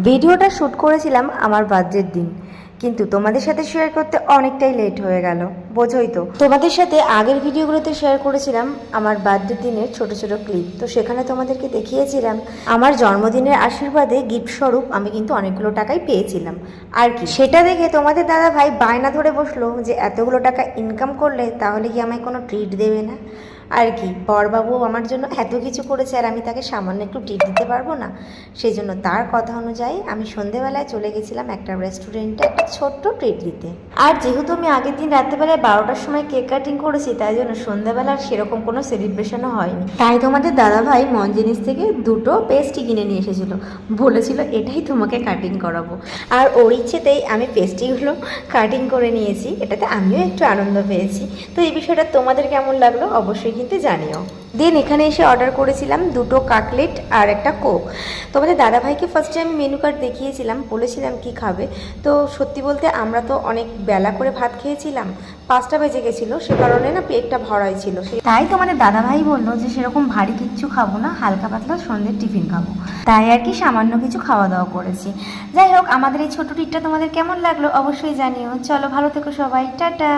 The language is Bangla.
ভিডিওটা শ্যুট করেছিলাম আমার বার্থডের দিন, কিন্তু তোমাদের সাথে শেয়ার করতে অনেকটাই লেট হয়ে গেল। বোঝোই তো, তোমাদের সাথে আগের ভিডিওগুলোতে শেয়ার করেছিলাম আমার বার্থডে দিনের ছোট ছোট ক্লিপ। তো সেখানে তোমাদেরকে দেখিয়েছিলাম আমার জন্মদিনের আশীর্বাদে গিফট স্বরূপ আমি কিন্তু অনেকগুলো টাকাই পেয়েছিলাম আর কি। সেটা দেখে তোমাদের দাদা ভাই বায়না ধরে বসলো যে এতগুলো টাকা ইনকাম করলে তাহলে কি আমায় কোনো ট্রিট দেবে না আর কি। বরবাবু আমার জন্য এত কিছু করেছে আর আমি তাকে সামান্য একটু টিপ দিতে পারবো না? সেই জন্য তার কথা অনুযায়ী আমি সন্ধেবেলায় চলে গেছিলাম একটা রেস্টুরেন্টে একটা ছোট্ট ট্রিট দিতে। আর যেহেতু আমি আগের দিন রাত্রেবেলায় 12টার সময় কেক কাটিং করেছি, তাই জন্য সন্ধ্যাবেলার সেরকম কোনো সেলিব্রেশনও হয়নি। তাই তোমাদের দাদাভাই মন জিনিস থেকে দুটো পেস্ট্রি কিনে নিয়ে এসেছিলো, বলেছিল এটাই তোমাকে কাটিং করাবো। আর ওর ইচ্ছেতেই আমি পেস্ট্রিগুলো কাটিং করে নিয়েছি, এটাতে আমিও একটু আনন্দ পেয়েছি। তো এই বিষয়টা তোমাদের কেমন লাগলো অবশ্যই কিন্তু জানিও। দেন এখানে এসে অর্ডার করেছিলাম দুটো কাটলেট আর একটা কোক। তোমাদের দাদাভাইকে ফার্স্টে আমি মেনু কার্ড দেখিয়েছিলাম, বলেছিলাম কি খাবে। তো সত্যি বলতে আমরা তো অনেক বেলা করে ভাত খেয়েছিলাম, 5টা বেজে গেছিলো, সে কারণে না পেটটা ভরাই ছিল। তাই তোমাদের দাদাভাই বললো যে সেরকম ভারী কিচ্ছু খাবো না, হালকা পাতলা সন্ধ্যের টিফিন খাবো। তাই আর কি সামান্য কিছু খাওয়া দাওয়া করেছি। যাই হোক, আমাদের এই ছোট ট্রিটটা তোমাদের কেমন লাগলো অবশ্যই জানিও। চলো ভালো থেকো সবাই, টাটা।